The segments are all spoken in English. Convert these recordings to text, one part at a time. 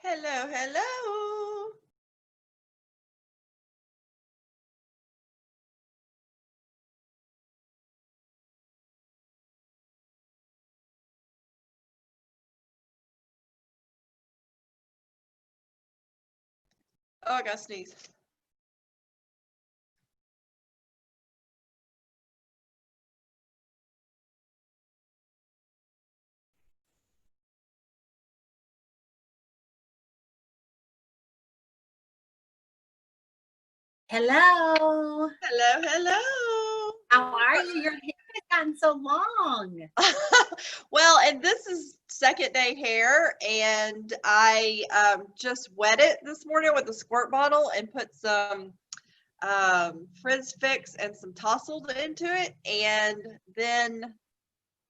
Hello, hello. Oh, I got to sneeze. Hello. Hello, hello. How are you? Your hair has gotten so long. Well, and this is second day hair, and I just wet it this morning with a squirt bottle and put some Frizz Fix and some Tousled into it, and then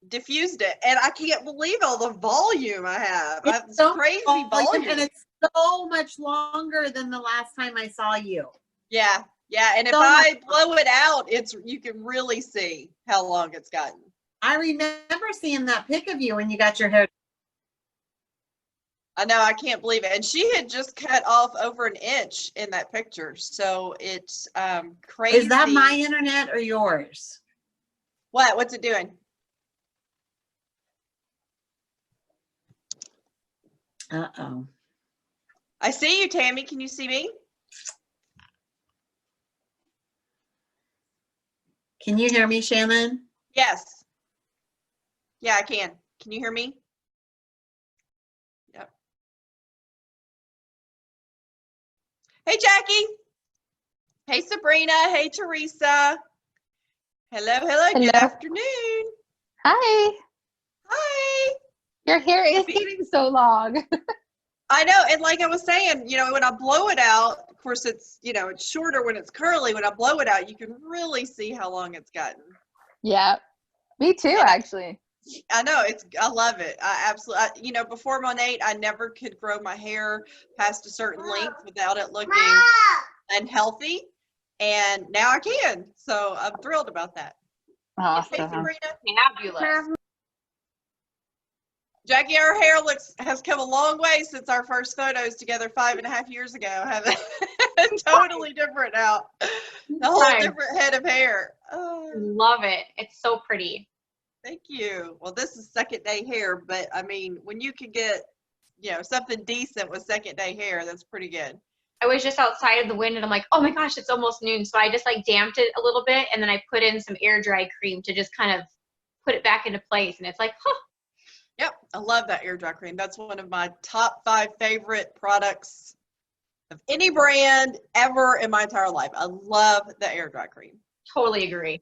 diffused it. And I can't believe all the volume I have. I have this so crazy volume. And it's so much longer than the last time I saw you. Yeah, yeah. And if So I blow it out, you can really see how long it's gotten. I remember seeing that pic of you when you got your hair. I know, I can't believe it. And she had just cut off over an inch in that picture. So it's crazy. Is that my internet or yours? What? What's it doing? Uh-oh. I see you, Tammy. Can you see me? Can you hear me, Shannon? Yes. Yeah, I can. Can you hear me? Yep. Hey, Jackie. Hey, Sabrina. Hey, Teresa. Hello, hello. Good afternoon. Hi. Hi. Your hair is getting so long. I know. And like I was saying, when I blow it out, of course, it's shorter when it's curly. When I blow it out, you can really see how long it's gotten. Yeah. Me too, actually. I know. I love it. I absolutely, before Monat, I never could grow my hair past a certain length without it looking unhealthy. And now I can. So I'm thrilled about that. Awesome. Hey, Sabrina. Fabulous. Jackie, our hair has come a long way since our first photos together 5.5 years ago. Haven't totally different now. A whole different head of hair. Oh. Love it. It's so pretty. Thank you. Well, this is second day hair, but I mean, when you can get, something decent with second day hair, that's pretty good. I was just outside of the wind and I'm like, oh my gosh, it's almost noon. So I just damped it a little bit and then I put in some air dry cream to just kind of put it back into place. And it's like, huh. Yep, I love that air dry cream. That's one of my top 5 favorite products of any brand ever in my entire life. I love the air dry cream. Totally agree.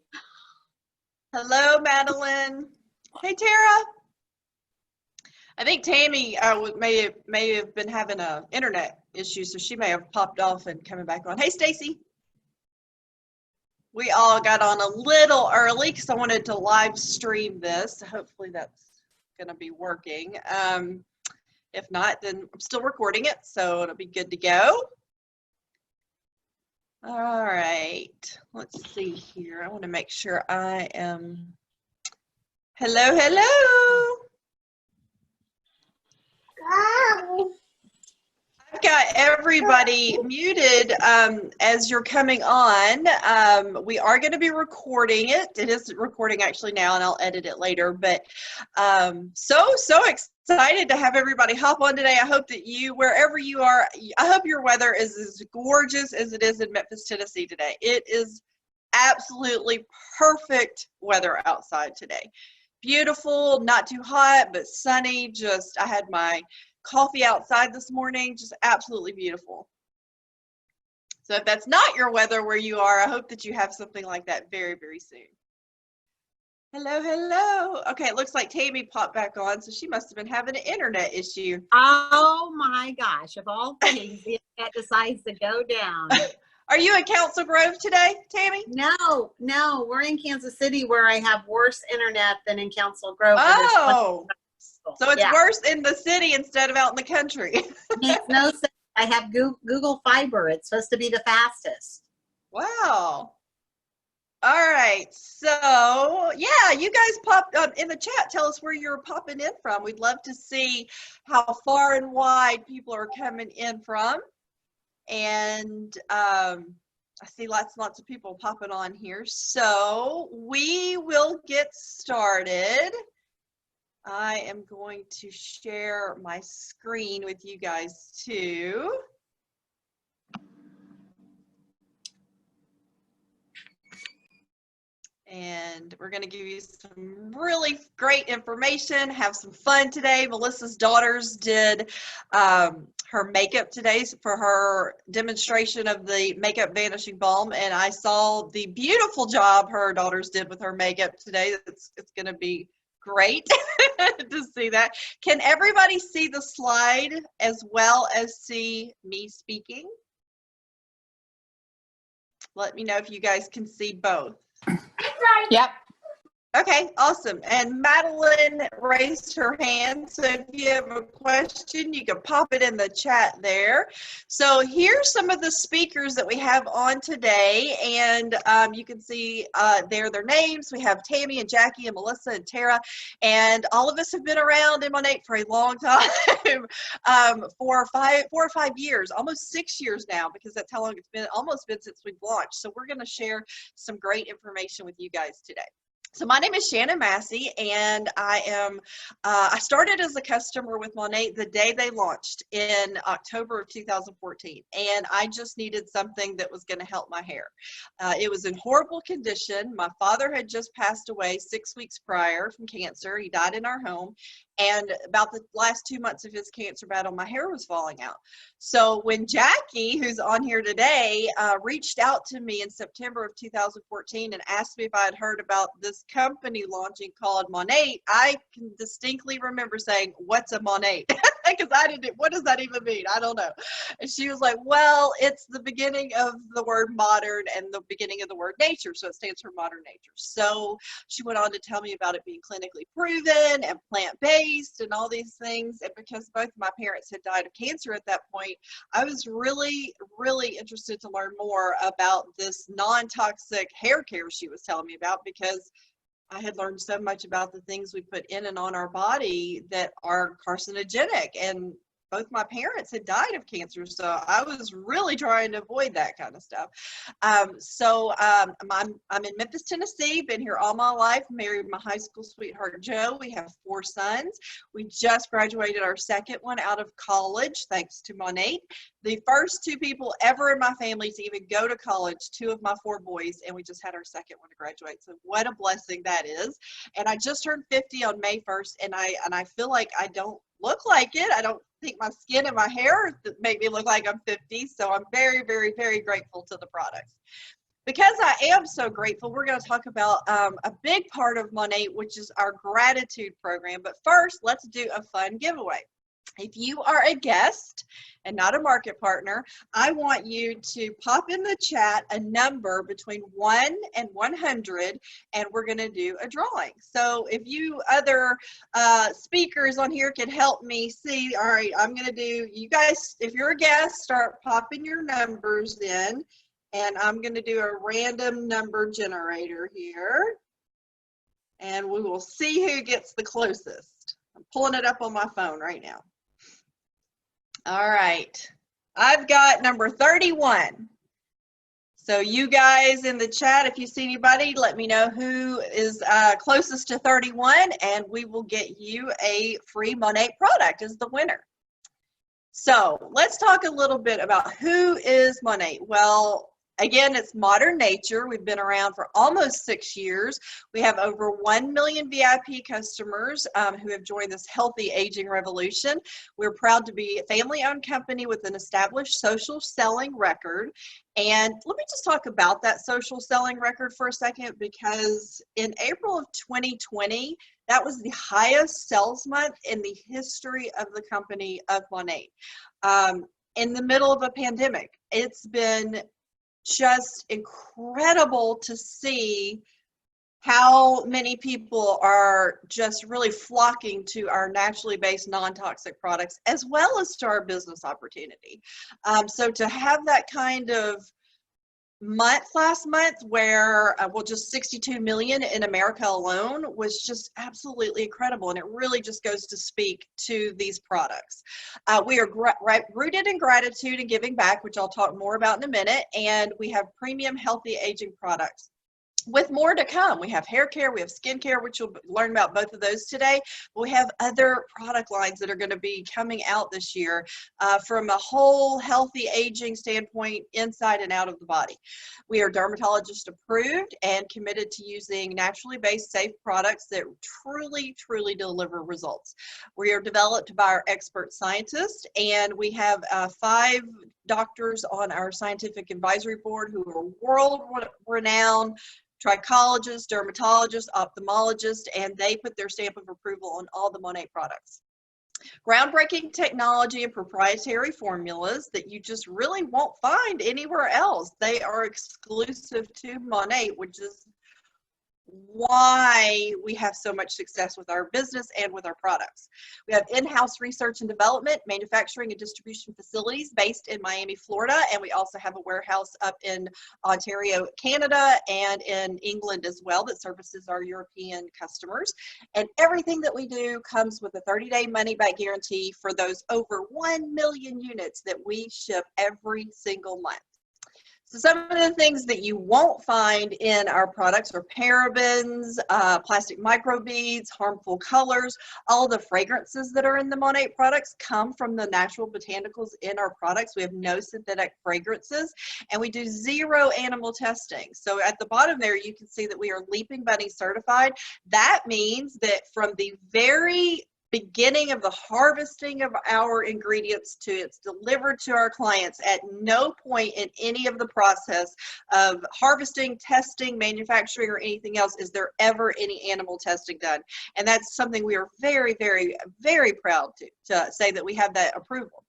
Hello, Madeline. Hey, Tara. I think Tammy may have been having an internet issue, so she may have popped off and coming back on. Hey, Stacy. We all got on a little early because I wanted to live stream this. Hopefully that's going to be working. If not, then I'm still recording it, so it'll be good to go. All right, let's see here. I want to make sure I am. Hello, hello. I've got everybody muted as you're coming on. We are going to be recording it. It is recording actually now, and I'll edit it later. But so excited to have everybody hop on today. I hope that wherever you are, I hope your weather is as gorgeous as it is in Memphis, Tennessee today. It is absolutely perfect weather outside today. Beautiful, not too hot, but sunny. I had my coffee outside this morning, just absolutely beautiful. So if that's not your weather where you are, I hope that you have something like that very, very soon. Hello, hello. Okay, it looks like Tammy popped back on, so she must have been having an internet issue. Oh my gosh, of all things, the internet decides to go down. Are you in Council Grove today, Tammy? No, we're in Kansas City where I have worse internet than in Council Grove. Oh, so it's worse in the city instead of out in the country. Makes no sense. I have Google Fiber. It's supposed to be the fastest. Wow. All right. So, yeah, you guys pop in the chat. Tell us where you're popping in from. We'd love to see how far and wide people are coming in from. And I see lots and lots of people popping on here. So we will get started. I am going to share my screen with you guys too. And we're going to give you some really great information, have some fun today. Melissa's daughters did her makeup today for her demonstration of the Makeup Vanishing Balm, and I saw the beautiful job her daughters did with her makeup today. It's going to be great to see that. Can everybody see the slide as well as see me speaking? Let me know if you guys can see both. Yep. Okay, awesome. And Madeline raised her hand, so if you have a question, you can pop it in the chat there. So here's some of the speakers that we have on today, and you can see there their names. We have Tammy and Jackie and Melissa and Tara, and all of us have been around in Monat for a long time, 4 or 5 years, almost 6 years now, because that's how long it's been, almost been since we've launched. So we're going to share some great information with you guys today. So my name is Shannon Massey, and I started as a customer with Monat the day they launched in October of 2014, and I just needed something that was going to help my hair. It was in horrible condition. My father had just passed away 6 weeks prior from cancer. He died in our home, and about the last 2 months of his cancer battle, my hair was falling out. So when Jackie, who's on here today, reached out to me in September of 2014 and asked me if I had heard about this company launching called Monat, I can distinctly remember saying, "What's a Monat?" Because I didn't, what does that even mean? I don't know. And she was like, "Well, it's the beginning of the word modern and the beginning of the word nature, so it stands for modern nature." So she went on to tell me about it being clinically proven and plant-based and all these things. And because both of my parents had died of cancer at that point, I was really, really interested to learn more about this non-toxic hair care she was telling me about, because I had learned so much about the things we put in and on our body that are carcinogenic, and both my parents had died of cancer, so I was really trying to avoid that kind of stuff. I'm in Memphis, Tennessee, been here all my life, married my high school sweetheart, Joe. We have 4 sons. We just graduated our second one out of college, thanks to Monat. The first 2 people ever in my family to even go to college, 2 of my 4 boys, and we just had our second one to graduate. So what a blessing that is. And I just turned 50 on May 1st, and I feel like I don't look like it. I don't think my skin and my hair make me look like I'm 50. So I'm very, very, very grateful to the products. Because I am so grateful, we're going to talk about a big part of Monat, which is our gratitude program. But first, let's do a fun giveaway. If you are a guest and not a market partner, I want you to pop in the chat a number between 1 and 100, and we're going to do a drawing. So if you other speakers on here can help me see, all right, I'm going to do, you guys, if you're a guest, start popping your numbers in, and I'm going to do a random number generator here, and we will see who gets the closest. I'm pulling it up on my phone right now. All right, I've got number 31. So you guys in the chat, if you see anybody, let me know who is closest to 31, and we will get you a free Monat product as the winner. So let's talk a little bit about who is Monat. Well, again, it's modern nature. We've been around for almost 6 years. We have over 1 million VIP customers who have joined this healthy aging revolution. We're proud to be a family-owned company with an established social selling record. And let me just talk about that social selling record for a second, because in April of 2020, that was the highest sales month in the history of the company of Monat. In the middle of a pandemic, it's been just incredible to see how many people are just really flocking to our naturally based non-toxic products, as well as to our business opportunity. So to have that kind of month last month where, well, just 62 million in America alone was just absolutely incredible. And it really just goes to speak to these products. We are rooted in gratitude and giving back, which I'll talk more about in a minute. And we have premium healthy aging products, with more to come. We have hair care, we have skin care, which you'll learn about both of those today. But we have other product lines that are going to be coming out this year from a whole healthy aging standpoint, inside and out of the body. We are dermatologist approved and committed to using naturally based, safe products that truly, truly deliver results. We are developed by our expert scientists, and we have 5 doctors on our scientific advisory board who are world renowned trichologists, dermatologists, ophthalmologists, and they put their stamp of approval on all the Monat products. Groundbreaking technology and proprietary formulas that you just really won't find anywhere else. They are exclusive to Monat, which is why we have so much success with our business and with our products. We have in-house research and development, manufacturing and distribution facilities based in Miami, Florida, and we also have a warehouse up in Ontario, Canada, and in England as well that services our European customers. And everything that we do comes with a 30-day money-back guarantee for those over 1 million units that we ship every single month. So some of the things that you won't find in our products are parabens, plastic microbeads, harmful colors. All the fragrances that are in the Monat products come from the natural botanicals in our products. We have no synthetic fragrances, and we do 0 animal testing. So at the bottom there, you can see that we are Leaping Bunny certified. That means that from the very beginning of the harvesting of our ingredients to it's delivered to our clients, at no point in any of the process of harvesting, testing, manufacturing, or anything else is there ever any animal testing done. And that's something we are very, very, very proud to say that we have that approval.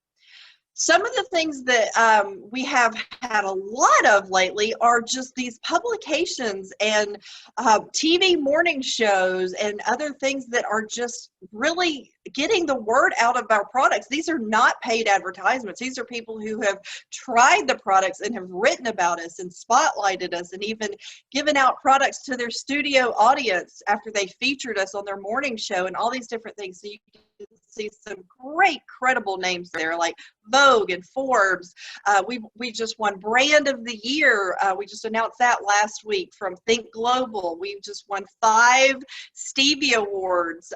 Some of the things that we have had a lot of lately are just these publications and TV morning shows and other things that are just really getting the word out of our products. These are not paid advertisements. These are people who have tried the products and have written about us and spotlighted us and even given out products to their studio audience after they featured us on their morning show and all these different things. So you can see some great credible names there like Vogue and Forbes. We just won Brand of the Year. We just announced that last week from Think Global. We just won 5 Stevie Awards,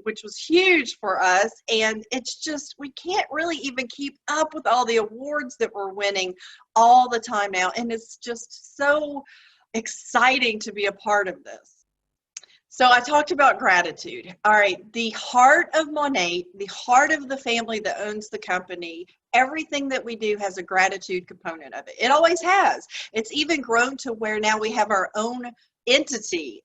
which was huge for us. And it's just, we can't really even keep up with all the awards that we're winning all the time now. And it's just so exciting to be a part of this. So I talked about gratitude. All right, the heart of Monat, the heart of the family that owns the company, everything that we do has a gratitude component of it. It always has. It's even grown to where now we have our own entity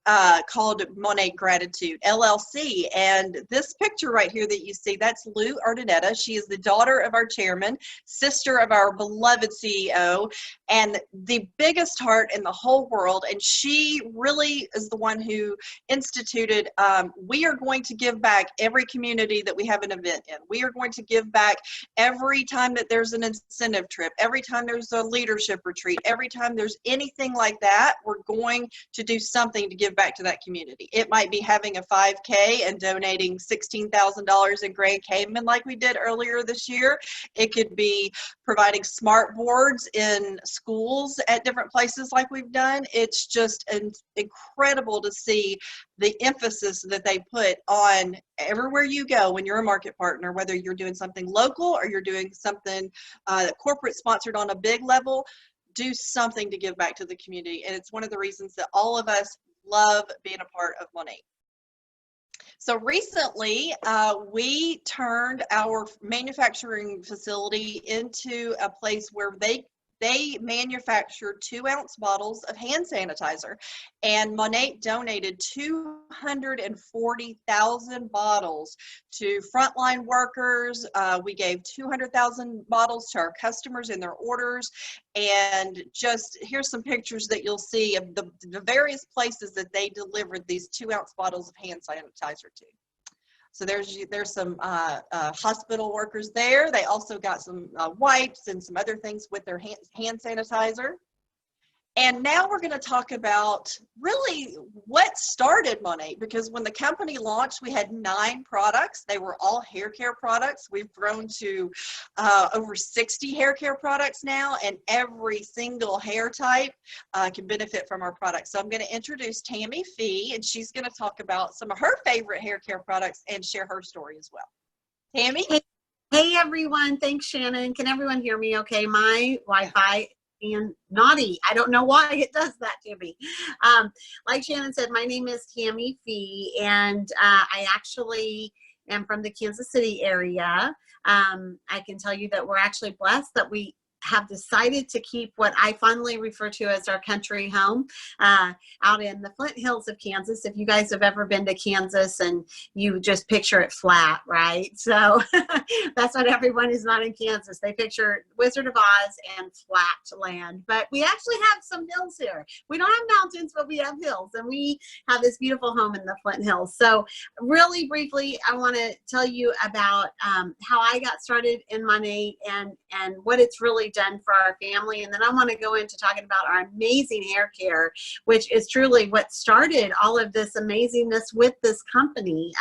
called Monat Gratitude LLC. And this picture right here that you see, that's Lou Ardenetta. She is the daughter of our chairman, sister of our beloved CEO, and the biggest heart in the whole world. And she really is the one who instituted, we are going to give back every community that we have an event in. We are going to give back every time that there's an incentive trip, every time there's a leadership retreat, every time there's anything like that, we're going to do something to give back to that community. It might be having a 5K and donating $16,000 in Grand Cayman like we did earlier this year. It could be providing smart boards in schools at different places like we've done. It's just incredible to see the emphasis that they put on everywhere you go when you're a market partner, whether you're doing something local or you're doing something corporate sponsored on a big level. Do something to give back to the community. And it's one of the reasons that all of us love being a part of Monat. So recently, we turned our manufacturing facility into a place where they manufacture 2-ounce bottles of hand sanitizer, and Monat donated 240,000 bottles to frontline workers. We gave 200,000 bottles to our customers in their orders, and just here's some pictures that you'll see of the various places that they delivered these 2-ounce bottles of hand sanitizer to. So there's some hospital workers there. They also got some wipes and some other things with their hand sanitizer. And now we're going to talk about really what started Monat, because when the company launched, we had 9 products. They were all hair care products. We've grown to over 60 hair care products now, and every single hair type can benefit from our products. So I'm going to introduce Tammy Fee, and she's going to talk about some of her favorite hair care products and share her story as well. Tammy? Hey everyone. Thanks, Shannon. Can everyone hear me okay? My Wi-Fi and naughty. I don't know why it does that to me. Like Shannon said, my name is Tammy Fee, and I actually am from the Kansas City area. I can tell you that we're actually blessed that we have decided to keep what I fondly refer to as our country home out in the Flint Hills of Kansas. If you guys have ever been to Kansas and you just picture it flat, right? So that's what everyone who's not in Kansas, they picture Wizard of Oz and flat land. But we actually have some hills here. We don't have mountains, but we have hills, and we have this beautiful home in the Flint Hills. So really briefly, I want to tell you about how I got started in Monat and what it's really done for our family. And then I want to go into talking about our amazing hair care, which is truly what started all of this amazingness with this company.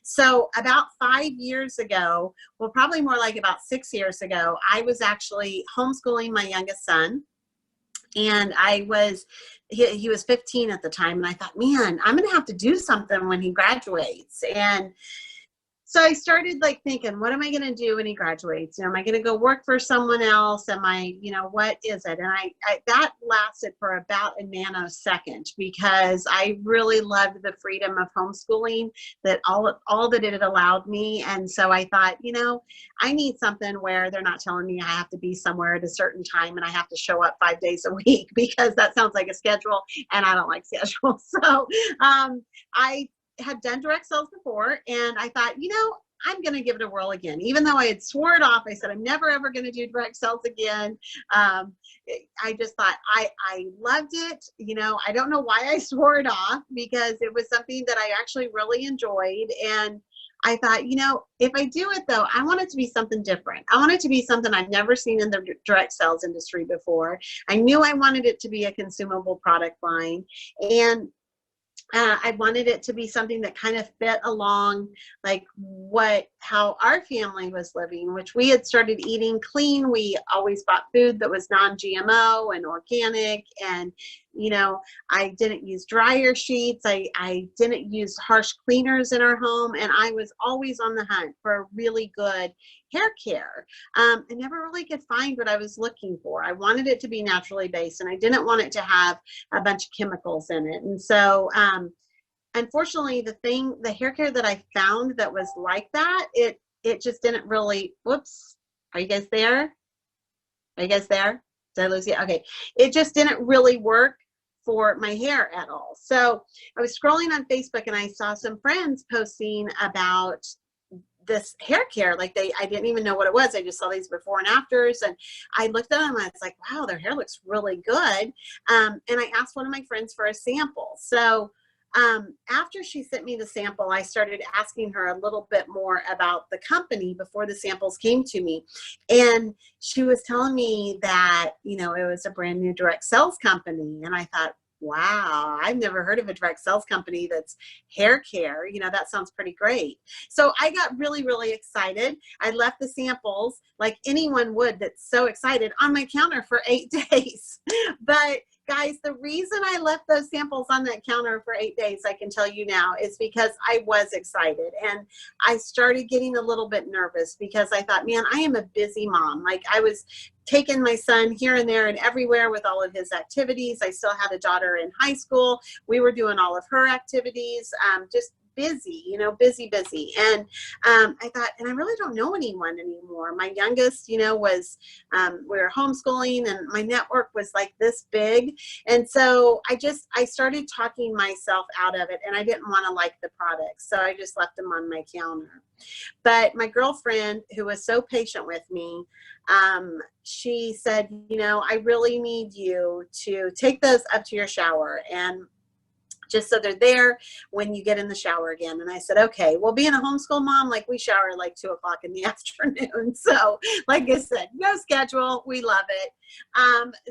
So about 5 years ago, well, probably more like about 6 years ago, I was actually homeschooling my youngest son. And he was 15 at the time. And I thought, man, I'm going to have to do something when he graduates. And so I started like thinking, what am I going to do when he graduates? You know, am I going to go work for someone else? Am I, you know, what is it? And I that lasted for about a nanosecond, because I really loved the freedom of homeschooling, that all that it had allowed me. And so I thought, you know, I need something where they're not telling me I have to be somewhere at a certain time and I have to show up 5 days a week, because that sounds like a schedule and I don't like schedules. So I had done direct sales before, and I thought, you know, I'm going to give it a whirl again. Even though I had swore it off, I said, I'm never, ever going to do direct sales again. I just thought I loved it. You know, I don't know why I swore it off, because it was something that I actually really enjoyed. And I thought, you know, if I do it though, I want it to be something different. I want it to be something I've never seen in the direct sales industry before. I knew I wanted it to be a consumable product line, and I wanted it to be something that kind of fit along like how our family was living, which we had started eating clean. We always bought food that was non-GMO and organic, and you know, I didn't use dryer sheets. I didn't use harsh cleaners in our home, and I was always on the hunt for really good hair care. I never really could find what I was looking for. I wanted it to be naturally based, and I didn't want it to have a bunch of chemicals in it. And so, unfortunately, the hair care that I found that was like that, it just didn't really, whoops, are you guys there? Are you guys there? Did I lose you? Okay. It just didn't really work for my hair at all. So I was scrolling on Facebook and I saw some friends posting about this hair care. Like I didn't even know what it was. I just saw these before and afters, and I looked at them and I was like, wow, their hair looks really good. And I asked one of my friends for a sample. So after she sent me the sample, I started asking her a little bit more about the company before the samples came to me. And she was telling me that, you know, it was a brand new direct sales company. And I thought, wow, I've never heard of a direct sales company that's hair care. You know, that sounds pretty great. So I got really, really excited. I left the samples like anyone would that's so excited on my counter for 8 days. But guys, the reason I left those samples on that counter for 8 days, I can tell you now, is because I was excited. And I started getting a little bit nervous because I thought, man, I am a busy mom. Like I was taking my son here and there and everywhere with all of his activities. I still had a daughter in high school. We were doing all of her activities, just busy, you know, busy. And I thought, and I really don't know anyone anymore. My youngest, you know, was, we were homeschooling, and my network was like this big. And so I started talking myself out of it, and I didn't want to like the products. So I just left them on my counter. But my girlfriend, who was so patient with me, she said, you know, I really need you to take those up to your shower. And just so they're there when you get in the shower again. And I said, okay, well, being a homeschool mom, like we shower at like 2 o'clock in the afternoon. So like I said, no schedule. We love it.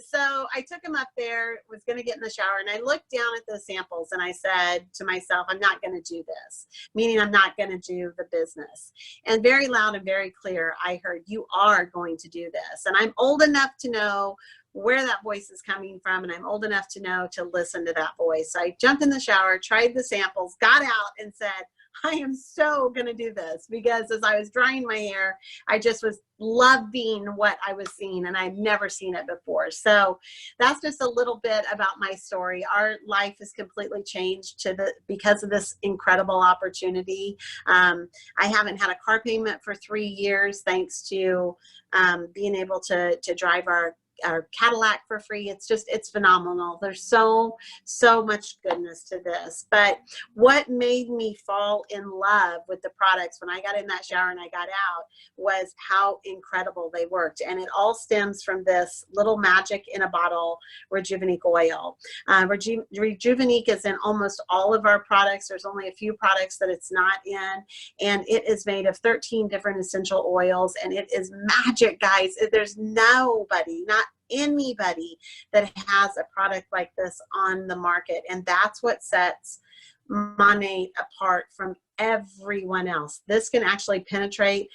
So I took him up there, was going to get in the shower, and I looked down at the samples and I said to myself, I'm not going to do this, meaning I'm not going to do the business. And very loud and very clear, I heard, you are going to do this. And I'm old enough to know where that voice is coming from, and I'm old enough to know to listen to that voice. So I jumped in the shower, tried the samples, got out and said, I am so going to do this, because as I was drying my hair, I just was loving what I was seeing, and I've never seen it before. So that's just a little bit about my story. Our life has completely changed because of this incredible opportunity. I haven't had a car payment for 3 years, thanks to being able to drive our Cadillac for free. It's phenomenal. There's so much goodness to this. But what made me fall in love with the products when I got in that shower and I got out was how incredible they worked. And it all stems from this little magic in a bottle Rejuvenique oil. Rejuvenique is in almost all of our products. There's only a few products that it's not in, and it is made of 13 different essential oils, and it is magic, guys. There's nobody, not anybody, that has a product like this on the market, and that's what sets Monat apart from everyone else. This can actually penetrate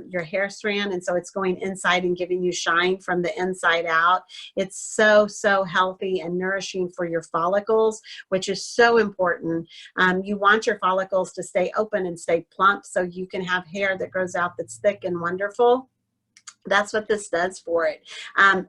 your hair strand, and so it's going inside and giving you shine from the inside out. It's so healthy and nourishing for your follicles, which is so important. You want your follicles to stay open and stay plump so you can have hair that grows out that's thick and wonderful. That's what this does for it.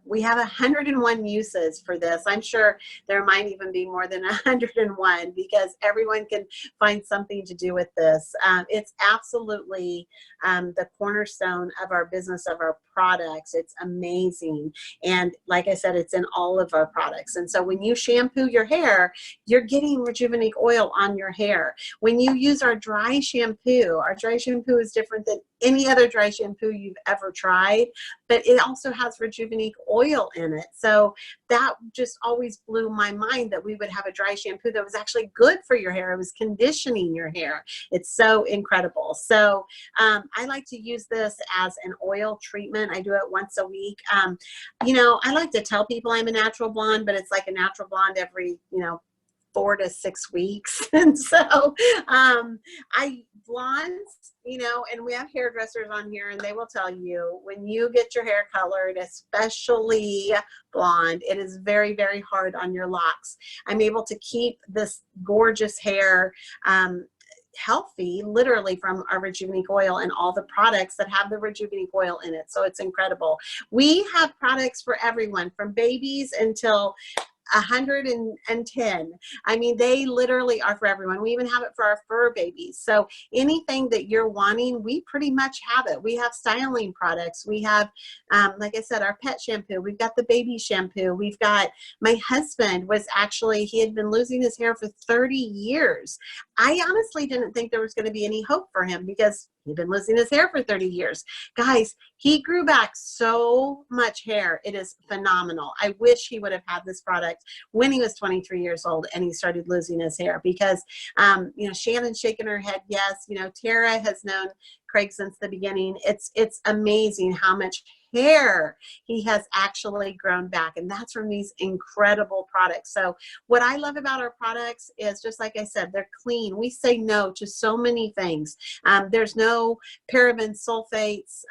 We have 101 uses for this. I'm sure there might even be more than 101, because everyone can find something to do with this. It's absolutely the cornerstone of our business, of our products. It's amazing. And like I said, it's in all of our products. And so when you shampoo your hair, you're getting Rejuvenique oil on your hair. When you use our dry shampoo is different than any other dry shampoo you've ever tried, but it also has Rejuvenique oil in it. So that just always blew my mind, that we would have a dry shampoo that was actually good for your hair. It was conditioning your hair. It's so incredible. So I like to use this as an oil treatment. I do it once a week. You know, I like to tell people I'm a natural blonde, but it's like a natural blonde every, 4 to 6 weeks. And so blondes, and we have hairdressers on here, and they will tell you, when you get your hair colored, especially blonde, it is very, very hard on your locks. I'm able to keep this gorgeous hair healthy, literally, from our Rejuvenique oil and all the products that have the Rejuvenique oil in it. So it's incredible. We have products for everyone, from babies until 110. I mean, they literally are for everyone. We even have it for our fur babies. So anything that you're wanting, we pretty much have it. We have styling products. We have, like I said, our pet shampoo. We've got the baby shampoo. We've got, my husband was actually, he had been losing his hair for 30 years. I honestly didn't think there was going to be any hope for him, because he'd been losing his hair for 30 years. Guys, he grew back so much hair. It is phenomenal. I wish he would have had this product when he was 23 years old and he started losing his hair, because, Shannon's shaking her head. Yes. Tara has known Craig since the beginning. It's amazing how much hair he has actually grown back, and that's from these incredible products. So what I love about our products is, just like I said, they're clean. We say no to so many things. There's no paraben sulfates,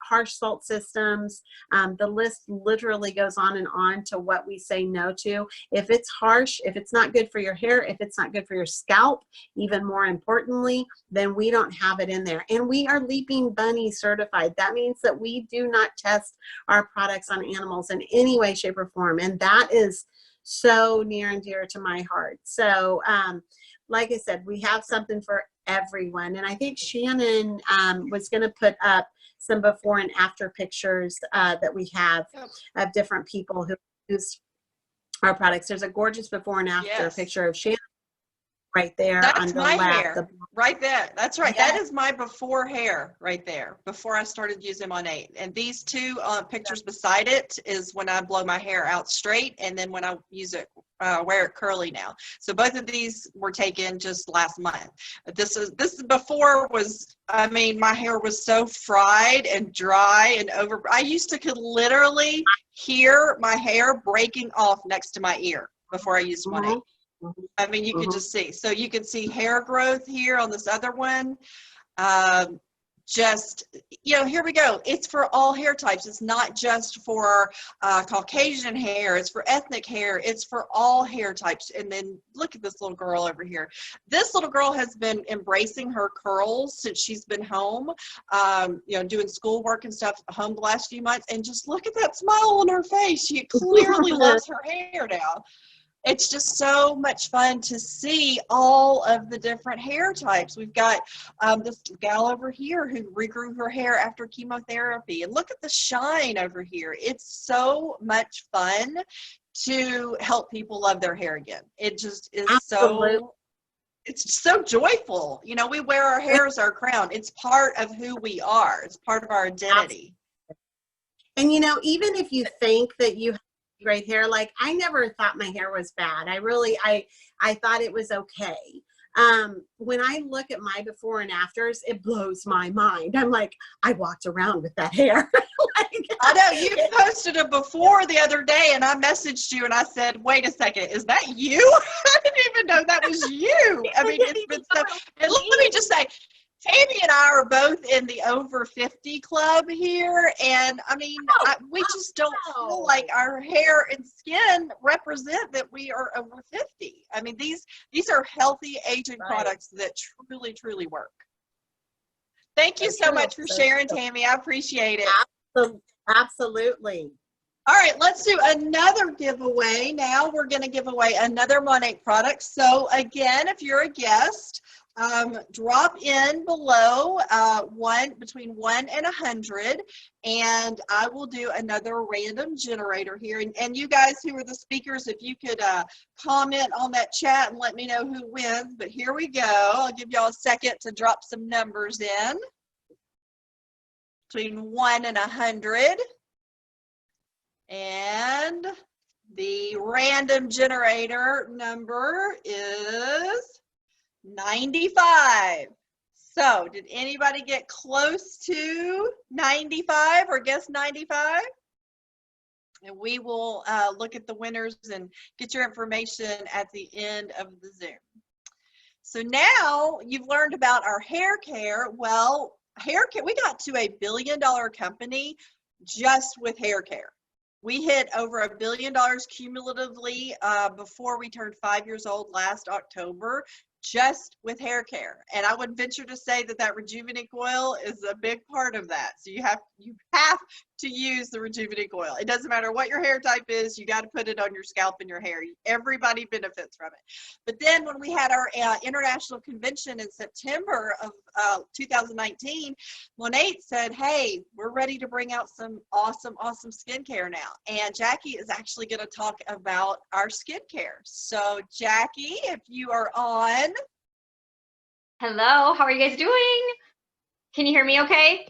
harsh salt systems. The list literally goes on and on to what we say no to. If it's harsh, if it's not good for your hair, if it's not good for your scalp, even more importantly, then we don't have it in there. And we are Leaping Bunny certified. That means that we do not test our products on animals in any way, shape, or form. And that is so near and dear to my heart. So like I said, we have something for everyone. And I think Shannon was going to put up some before and after pictures that we have of different people who use our products. There's a gorgeous before and after picture of Shannon right there That's on the my left. hair. Right there. That's right. Yes. That is my before hair right there, before I started using Monat. And these two pictures beside it is when I blow my hair out straight, and then when I use it, wear it curly now. So both of these were taken just last month. This is before was, I mean, my hair was so fried and dry and over. I used to could literally hear my hair breaking off next to my ear before I used Monat. I mean, you can just see. So you can see hair growth here on this other one. Just, you know, here we go. It's for all hair types. It's not just for Caucasian hair. It's for ethnic hair. It's for all hair types. And then look at this little girl over here. This little girl has been embracing her curls since she's been home, you know, doing schoolwork and stuff at home the last few months. And just look at that smile on her face. She clearly loves her hair now. It's just so much fun to see all of the different hair types. We've got this gal over here who regrew her hair after chemotherapy. And look at the shine over here. It's so much fun to help people love their hair again. It just is it's so joyful. You know, we wear our hair as our crown. It's part of who we are. It's part of our identity. And, you know, even if you think that you great hair, like I never thought my hair was bad. I thought it was okay. When I look at my before and afters, it blows my mind. I'm like, I walked around with that hair. I know, you posted a before the other day and I messaged you and I said, wait a second, is that you? I didn't even know that was you. I mean, it's been so, and let me just say, Tammy and I are both in the over 50 club here, and I mean, we just don't feel like our hair and skin represent that we are over 50. I mean, these are healthy aging products that truly, truly work. Thank you so much for sharing, Tammy. I appreciate it. Absolutely. All right, let's do another giveaway. Now we're going to give away another Monat product. So again, if you're a guest, drop in below between 1 and 100, and I will do another random generator here. And you guys who are the speakers, if you could comment on that chat and let me know who wins. But here we go. I'll give y'all a second to drop some numbers in. Between 1 and 100. And the random generator number is 95. So did anybody get close to 95 or guess 95? And we will look at the winners and get your information at the end of the Zoom. So now you've learned about our hair care. Well, hair care, we got to $1 billion company just with hair care. We hit over $1 billion cumulatively before we turned 5 years old last October, just with hair care. And I would venture to say that that Rejuvenate oil is a big part of that. So you have to use the Rejuvenate oil. It doesn't matter what your hair type is, you got to put it on your scalp and your hair. Everybody benefits from it. But then when we had our international convention in September of 2019, Monat said, hey, we're ready to bring out some awesome skincare now. And Jackie is actually going to talk about our skincare. So Jackie, if you are on. Hello, how are you guys doing? Can you hear me okay?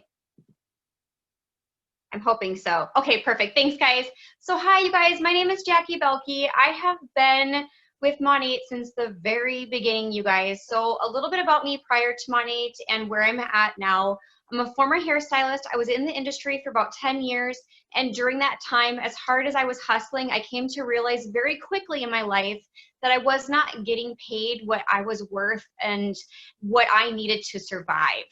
I'm hoping so. Okay, perfect. Thanks, guys. So hi, you guys. My name is Jackie Boelke. I have been with Monat since the very beginning, you guys. So a little bit about me prior to Monat and where I'm at now. I'm a former hairstylist. I was in the industry for about 10 years. And during that time, as hard as I was hustling, I came to realize very quickly in my life that I was not getting paid what I was worth and what I needed to survive.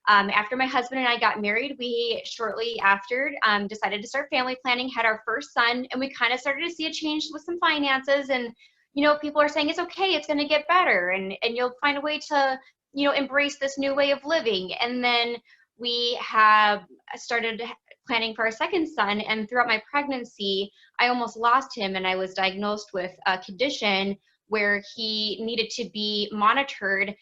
After my husband and I got married, we shortly after decided to start family planning, had our first son, and we kind of started to see a change with some finances. And, you know, people are saying, it's okay, it's going to get better, and you'll find a way to, you know, embrace this new way of living. And then we have started planning for our second son, and throughout my pregnancy, I almost lost him, and I was diagnosed with a condition where he needed to be monitored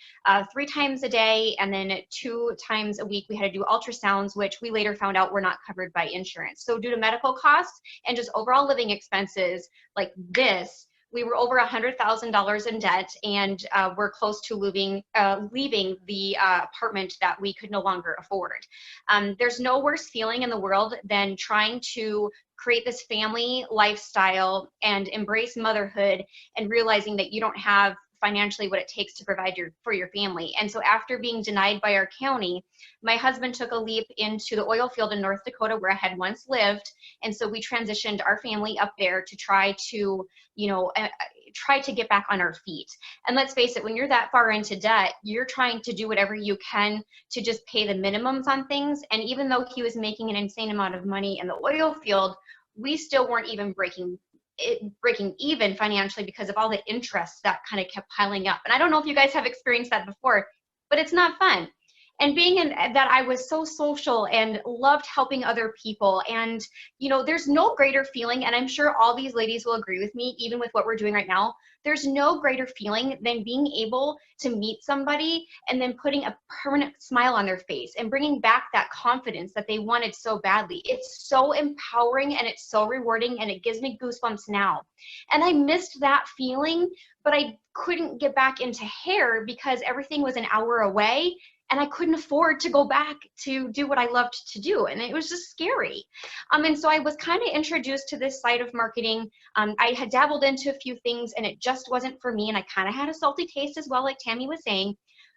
3 times a day, and then 2 times a week we had to do ultrasounds, which we later found out were not covered by insurance. So due to medical costs and just overall living expenses like this, we were over $100,000 in debt, and we're close to leaving the apartment that we could no longer afford. There's no worse feeling in the world than trying to create this family lifestyle and embrace motherhood and realizing that you don't have financially what it takes to provide for your family. And so after being denied by our county, my husband took a leap into the oil field in North Dakota where I had once lived. And so we transitioned our family up there to try to, try to get back on our feet. And let's face it, when you're that far into debt, you're trying to do whatever you can to just pay the minimums on things. And even though he was making an insane amount of money in the oil field, we still weren't even breaking even financially because of all the interest that kind of kept piling up. And I don't know if you guys have experienced that before, but it's not fun. And being in that, I was so social and loved helping other people. And, there's no greater feeling, and I'm sure all these ladies will agree with me, even with what we're doing right now, there's no greater feeling than being able to meet somebody and then putting a permanent smile on their face and bringing back that confidence that they wanted so badly. It's so empowering and it's so rewarding, and it gives me goosebumps now. And I missed that feeling, but I couldn't get back into hair because everything was an hour away. And I couldn't afford to go back to do what I loved to do. And it was just scary. And so I was kind of introduced to this side of marketing. I had dabbled into a few things and it just wasn't for me. And I kind of had a salty taste as well, like Tammy was saying.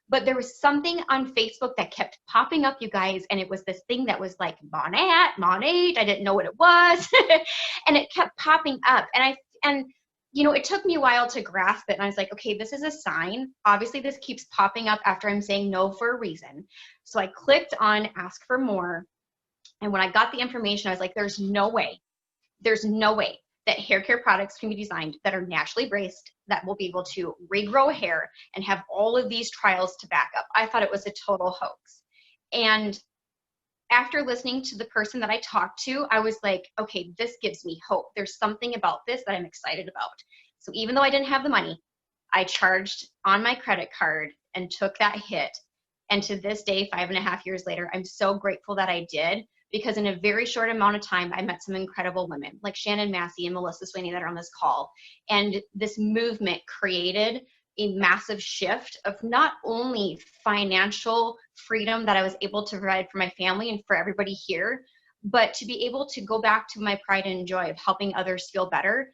But there was something on Facebook that kept popping up, you guys. And it was this thing that was like Monat. I didn't know what it was. And it kept popping up. It took me a while to grasp it. And I was like, okay, this is a sign. Obviously, this keeps popping up after I'm saying no for a reason. So I clicked on ask for more. And when I got the information, I was like, there's no way that hair care products can be designed that are naturally braced, that will be able to regrow hair and have all of these trials to back up. I thought it was a total hoax. And after listening to the person that I talked to, I was like, okay, this gives me hope. There's something about this that I'm excited about. So even though I didn't have the money, I charged on my credit card and took that hit. And to this day, 5.5 years later, I'm so grateful that I did, because in a very short amount of time, I met some incredible women like Shannon, Massey, and Melissa Swaney that are on this call. And this movement created a massive shift of not only financial freedom that I was able to provide for my family and for everybody here, but to be able to go back to my pride and joy of helping others feel better,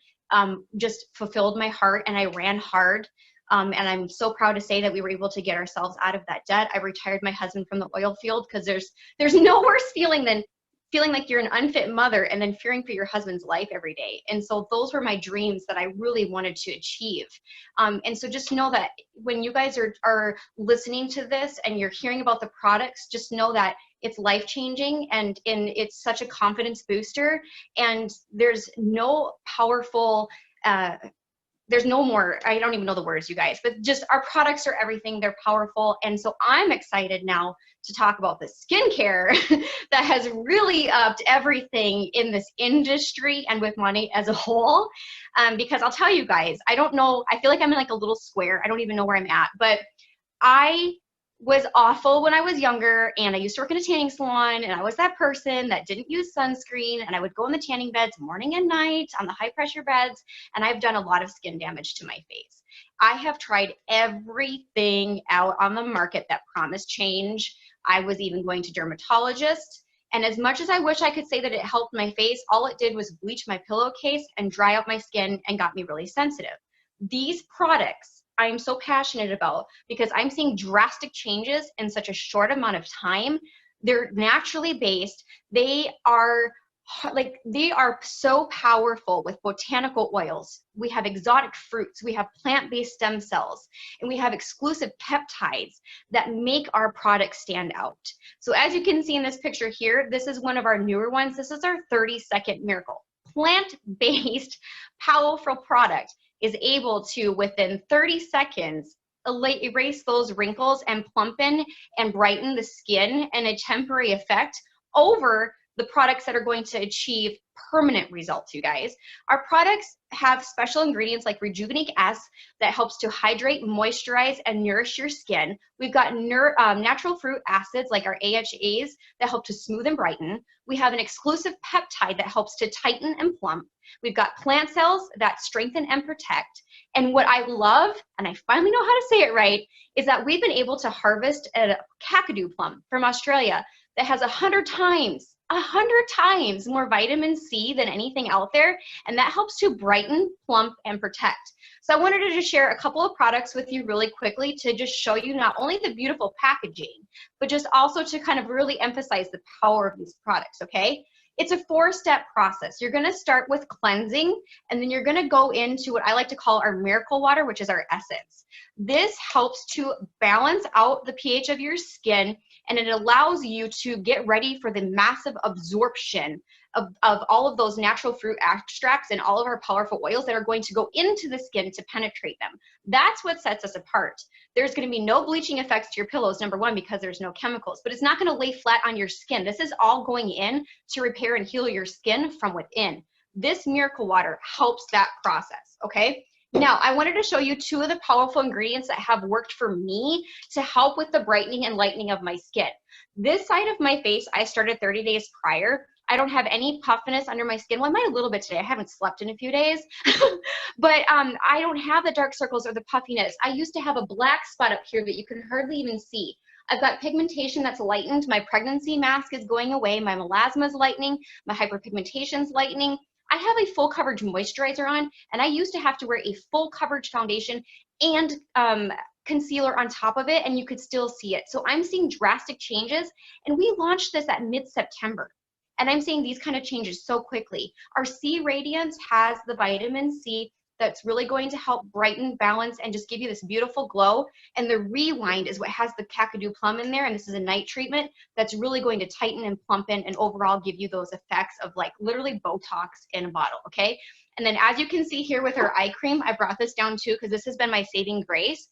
just fulfilled my heart, and I ran hard. And I'm so proud to say that we were able to get ourselves out of that debt. I retired my husband from the oil field, because there's no worse feeling than feeling like you're an unfit mother and then fearing for your husband's life every day. And so those were my dreams that I really wanted to achieve. And so just know that when you guys are listening to this and you're hearing about the products, just know that it's life-changing and it's such a confidence booster. And there's no powerful, there's no more, I don't even know the words, you guys, but just our products are everything. They're powerful. And so I'm excited now to talk about the skincare that has really upped everything in this industry and with Monat as a whole. Because I'll tell you guys, I don't know, I feel like I'm in like a little square. I don't even know where I'm at, but I was awful when I was younger, and I used to work in a tanning salon, and I was that person that didn't use sunscreen, and I would go in the tanning beds morning and night on the high pressure beds, and I've done a lot of skin damage to my face. I have tried everything out on the market that promised change. I was even going to dermatologists, and as much as I wish I could say that it helped my face, all it did was bleach my pillowcase and dry out my skin and got me really sensitive. These products I'm so passionate about, because I'm seeing drastic changes in such a short amount of time. They're naturally based. They are so powerful with botanical oils. We have exotic fruits. We have plant-based stem cells, and we have exclusive peptides that make our products stand out. So as you can see in this picture here, this is one of our newer ones. This is our 30-second miracle. Plant-based, powerful product is able to, within 30 seconds, erase those wrinkles and plumpen and brighten the skin in a temporary effect over the products that are going to achieve permanent results, you guys. Our products have special ingredients like Rejuvenate S that helps to hydrate, moisturize, and nourish your skin. We've got natural fruit acids like our AHAs that help to smooth and brighten. We have an exclusive peptide that helps to tighten and plump. We've got plant cells that strengthen and protect. And what I love, and I finally know how to say it right, is that we've been able to harvest a kakadu plum from Australia that has 100 times more vitamin C than anything out there, and that helps to brighten, plump, and protect. So I wanted to just share a couple of products with you really quickly to just show you not only the beautiful packaging, but just also to kind of really emphasize the power of these products, okay? It's a 4-step process. You're gonna start with cleansing, and then you're gonna go into what I like to call our miracle water, which is our essence. This helps to balance out the pH of your skin, and it allows you to get ready for the massive absorption of all of those natural fruit extracts and all of our powerful oils that are going to go into the skin to penetrate them. That's what sets us apart. There's going to be no bleaching effects to your pillows, number one, because there's no chemicals, but it's not going to lay flat on your skin. This is all going in to repair and heal your skin from within. This miracle water helps that process, okay? Now, I wanted to show you 2 of the powerful ingredients that have worked for me to help with the brightening and lightening of my skin. This side of my face, I started 30 days prior. I don't have any puffiness under my skin. Well, I might a little bit today. I haven't slept in a few days. But I don't have the dark circles or the puffiness. I used to have a black spot up here that you can hardly even see. I've got pigmentation that's lightened. My pregnancy mask is going away. My melasma is lightening. My hyperpigmentation is lightening. I have a full coverage moisturizer on, and I used to have to wear a full coverage foundation and concealer on top of it, and you could still see it. So I'm seeing drastic changes, and we launched this at mid-September. And I'm seeing these kind of changes so quickly. Our C Radiance has the vitamin C that's really going to help brighten, balance, and just give you this beautiful glow. And the Rewind is what has the kakadu plum in there, and this is a night treatment that's really going to tighten and plump in and overall give you those effects of like literally Botox in a bottle, okay? And then as you can see here with our eye cream, I brought this down too because this has been my saving grace.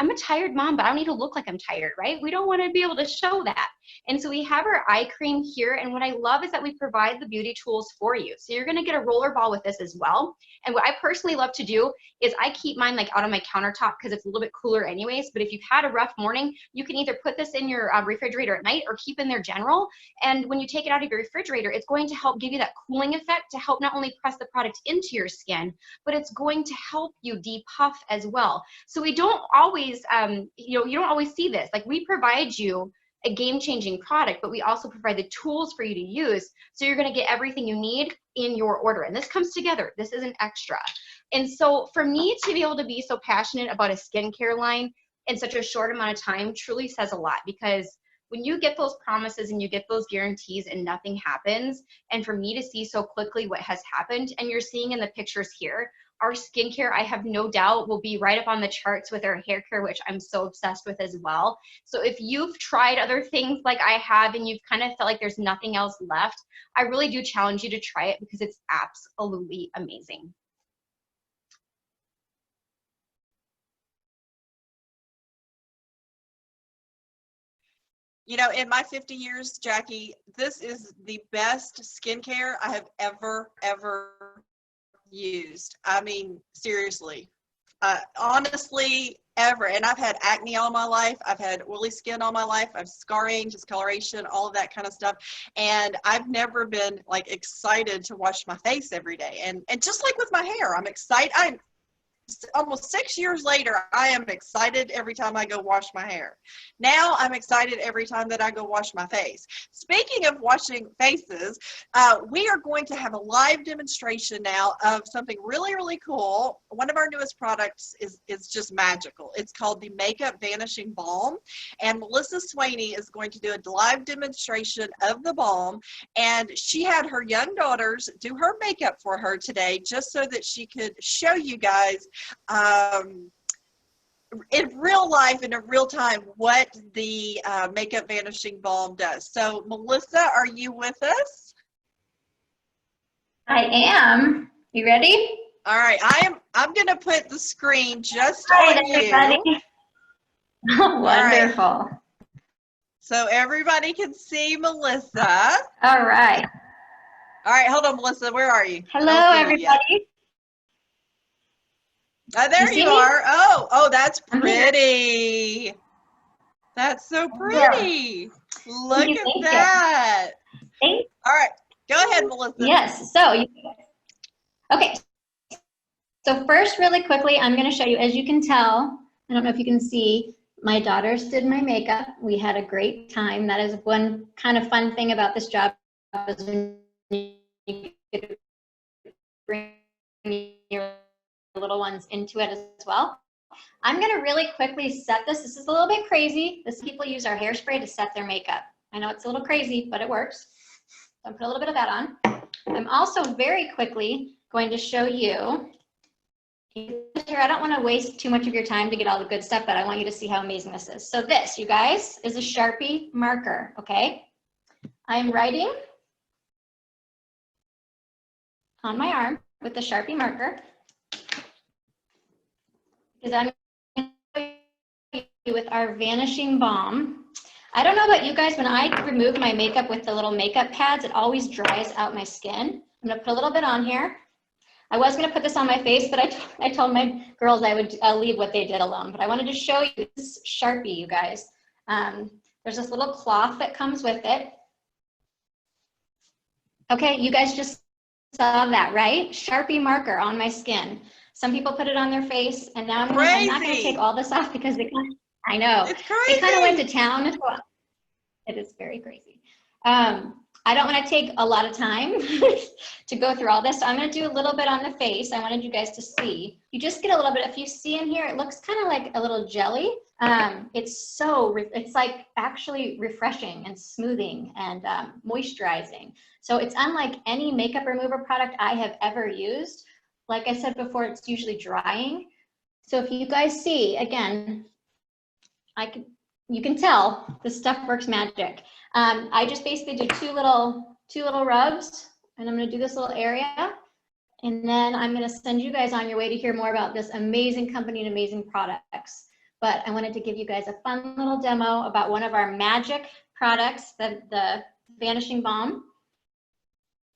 I'm a tired mom, but I don't need to look like I'm tired, right? We don't want to be able to show that. And so we have our eye cream here, and what I love is that we provide the beauty tools for you. So you're gonna get a roller ball with this as well. And what I personally love to do is I keep mine like out on my countertop because it's a little bit cooler anyways, but if you've had a rough morning, you can either put this in your refrigerator at night or keep in there general. And when you take it out of your refrigerator, it's going to help give you that cooling effect to help not only press the product into your skin, but it's going to help you depuff as well. So we don't always, you don't always see this. Like we provide you a game-changing product, but we also provide the tools for you to use. So you're going to get everything you need in your order. And this comes together. This isn't extra. And so for me to be able to be so passionate about a skincare line in such a short amount of time truly says a lot, because when you get those promises and you get those guarantees and nothing happens, and for me to see so quickly what has happened, and you're seeing in the pictures here, our skincare, I have no doubt, will be right up on the charts with our hair care, which I'm so obsessed with as well. So if you've tried other things like I have and you've kind of felt like there's nothing else left, I really do challenge you to try it because it's absolutely amazing. You know, in my 50 years, Jackie, this is the best skincare I have ever used. I mean, seriously, honestly, ever. And I've had acne all my life. I've had oily skin all my life. I've scarring, discoloration, all of that kind of stuff. And I've never been like excited to wash my face every day. And just like with my hair, I'm excited. I'm almost 6 years later, I am excited every time I go wash my hair. Now I'm excited every time that I go wash my face. Speaking of washing faces, we are going to have a live demonstration now of something really, really cool. One of our newest products is just magical. It's called the Makeup Vanishing Balm, and Melissa Swaney is going to do a live demonstration of the balm, and she had her young daughters do her makeup for her today just so that she could show you guys in real life, in a real time, what the Makeup Vanishing Balm does. So Melissa, are you with us? I am. You ready? All right, I'm gonna put the screen just Hi, on everybody. you. Wonderful. So everybody can see Melissa. All right. All right, hold on, Melissa. Where are you? Hello, I don't see you yet. everybody. There You you see me? are. Oh, that's I'm here. pretty. That's so Yeah. pretty. Look you, at thank you. that. Thank All right, go ahead, Melissa. Yes. So, okay. So first, really quickly, I'm going to show you. As you can tell, I don't know if you can see, my daughters did my makeup. We had a great time. That is one kind of fun thing about this job, is when you get to bring your little ones into it as well. I'm going to really quickly set this. This is a little bit crazy. People use our hairspray to set their makeup. I know it's a little crazy, but it works. So I'll put a little bit of that on. I'm also very quickly going to show you here. I don't want to waste too much of your time to get all the good stuff, but I want you to see how amazing this is. So this, you guys, is a Sharpie marker, okay? I'm writing on my arm with the Sharpie marker, because I'm going to show you with our Vanishing Balm. I don't know about you guys, when I remove my makeup with the little makeup pads, it always dries out my skin. I'm going to put a little bit on here. I was going to put this on my face, but I told my girls I would leave what they did alone. But I wanted to show you this Sharpie, you guys. There's this little cloth that comes with it. Okay, you guys just saw that, right? Sharpie marker on my skin. Some people put it on their face, and now I'm not going to take all this off because they kind of, I know. It's crazy. They kind of went to town. It is very crazy. I don't want to take a lot of time to go through all this, so I'm going to do a little bit on the face. I wanted you guys to see. You just get a little bit. If you see in here, it looks kind of like a little jelly. It's like actually refreshing and smoothing and moisturizing. So it's unlike any makeup remover product I have ever used. Like I said before, it's usually drying. So if you guys see, again, you can tell this stuff works magic. I just basically do two little rubs, and I'm going to do this little area, and then I'm going to send you guys on your way to hear more about this amazing company and amazing products. But I wanted to give you guys a fun little demo about one of our magic products, the Vanishing Balm,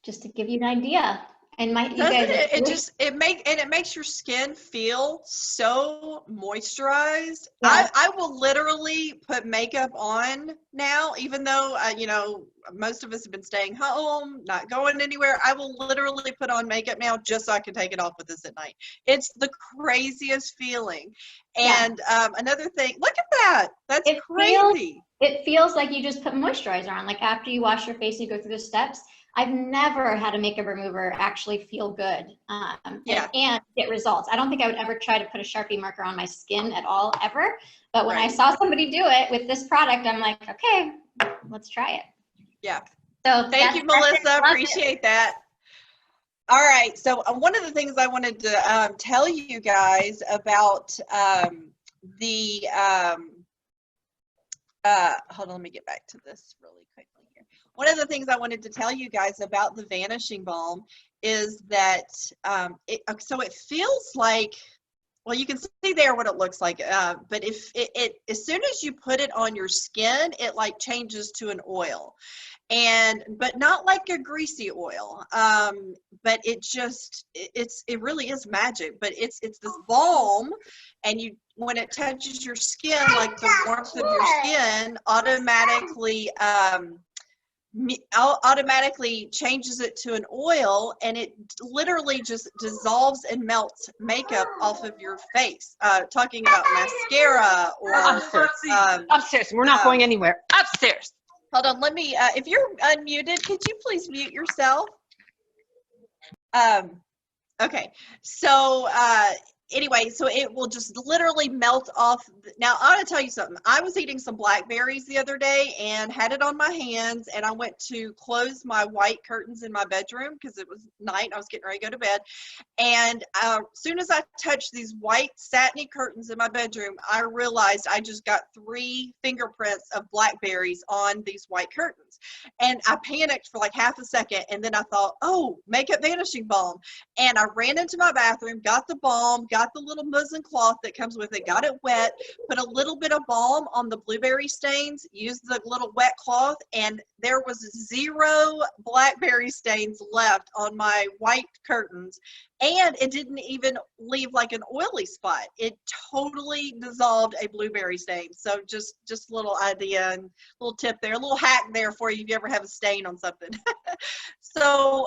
just to give you an idea. And it makes your skin feel so moisturized. Yeah. I will literally put makeup on now, even though you know, most of us have been staying home, not going anywhere. I will literally put on makeup now just so I can take it off with this at night. It's the craziest feeling. And another thing, look at that. That's crazy. It feels like you just put moisturizer on, like after you wash your face, you go through the steps. I've never had a makeup remover actually feel good and get results. I don't think I would ever try to put a Sharpie marker on my skin at all, ever. But when I saw somebody do it with this product, I'm like, okay, let's try it. Yeah. So thank you, Melissa. Appreciate that. All right. So one of the things I wanted to tell you guys about hold on, let me get back to this really quickly here. One of the things I wanted to tell you guys about the Vanishing Balm is that so it feels like, well, you can see there what it looks like, but if it as soon as you put it on your skin, it like changes to an oil, but not like a greasy oil, but it really is magic. But it's this balm, and when it touches your skin, like the warmth of your skin automatically changes it to an oil, and it literally just dissolves and melts makeup off of your face. Talking about mascara or upstairs. We're not going anywhere. Upstairs. Hold on, let me, if you're unmuted, could you please mute yourself? Okay, so anyway, so it will just literally melt off. Now, I want to tell you something. I was eating some blackberries the other day and had it on my hands, and I went to close my white curtains in my bedroom because it was night. I was getting ready to go to bed. And as soon as I touched these white satiny curtains in my bedroom, I realized I just got 3 fingerprints of blackberries on these white curtains. And I panicked for like half a second, and then I thought, oh, Makeup Vanishing Balm. And I ran into my bathroom, got the balm, got got the little muslin cloth that comes with it, got it wet, put a little bit of balm on the blueberry stains, used the little wet cloth, and there was 0 blackberry stains left on my white curtains. And it didn't even leave like an oily spot. It totally dissolved a blueberry stain. So just a little idea and little tip there, a little hack there for you if you ever have a stain on something. So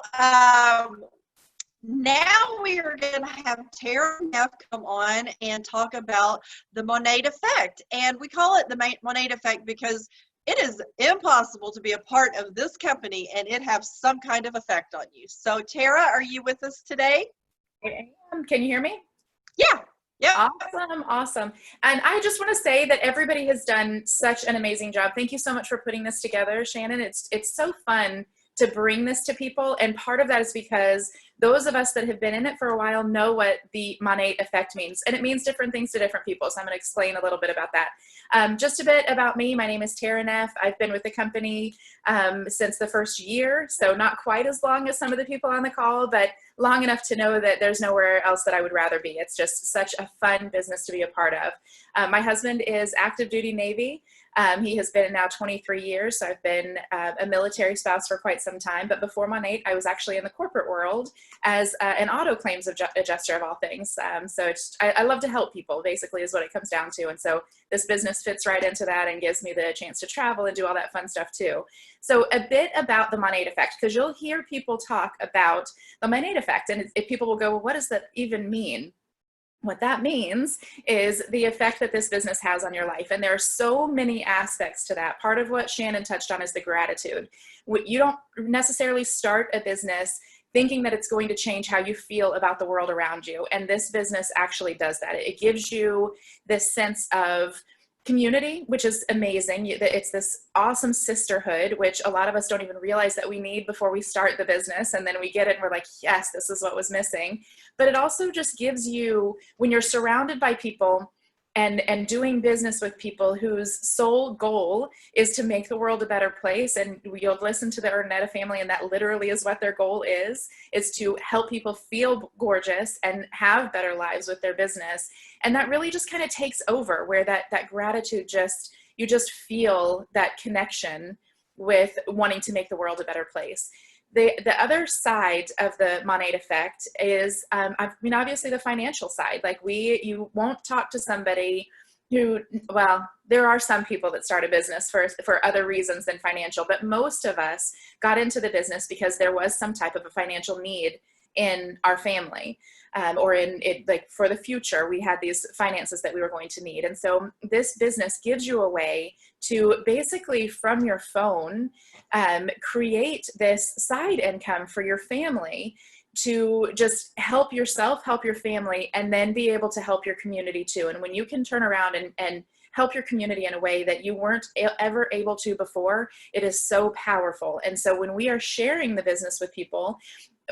now we are going to have Tara and Neff come on and talk about the Monat effect. And we call it the Monat effect because it is impossible to be a part of this company and it have some kind of effect on you. So Tara, are you with us today? I am. Can you hear me? Yeah. Yeah. Awesome. And I just want to say that everybody has done such an amazing job. Thank you so much for putting this together, Shannon. It's so fun to bring this to people. And part of that is because those of us that have been in it for a while know what the Monat effect means. And it means different things to different people. So I'm going to explain a little bit about that. Just a bit about me. My name is Tara Neff. I've been with the company since the first year. So not quite as long as some of the people on the call, but long enough to know that there's nowhere else that I would rather be. It's just such a fun business to be a part of. My husband is active duty Navy. He has been now 23 years, so I've been a military spouse for quite some time. But before Monat, I was actually in the corporate world as an auto claims adjuster of all things. So I love to help people, basically, is what it comes down to. And so this business fits right into that and gives me the chance to travel and do all that fun stuff too. So a bit about the Monat effect, because you'll hear people talk about the Monat effect, and if people will go, well, what does that even mean? What that means is the effect that this business has on your life. And there are so many aspects to that. Part of what Shannon touched on is the gratitude. You don't necessarily start a business thinking that it's going to change how you feel about the world around you. And this business actually does that. It gives you this sense of community, which is amazing. It's this awesome sisterhood, which a lot of us don't even realize that we need before we start the business. And then we get it and we're like, yes, this is what was missing. But it also just gives you, when you're surrounded by people and doing business with people whose sole goal is to make the world a better place, and you'll listen to the Ernetta family, and that literally is what their goal is to help people feel gorgeous and have better lives with their business. And that really just kind of takes over, where that gratitude you just feel that connection with wanting to make the world a better place. The other side of the Monat effect is, obviously the financial side. Like you won't talk to somebody who, well, there are some people that start a business for other reasons than financial, but most of us got into the business because there was some type of a financial need in our family, or in it, like for the future, we had these finances that we were going to need. And so this business gives you a way to basically from your phone, create this side income for your family to just help yourself, help your family, and then be able to help your community too. And when you can turn around and help your community in a way that you weren't ever able to before, it is so powerful. And so when we are sharing the business with people,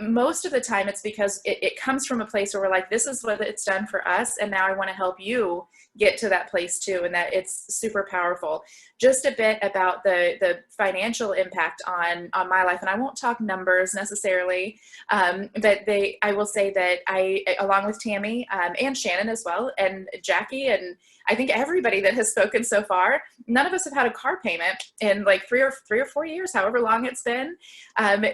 most of the time it's because it comes from a place where we're like, this is what it's done for us, and now I want to help you get to that place too, and that it's super powerful. Just a bit about the financial impact on my life, and I won't talk numbers necessarily, but I will say that I, along with Tammy and Shannon as well, and Jackie, and I think everybody that has spoken so far, none of us have had a car payment in like three or 4 years, however long it's been,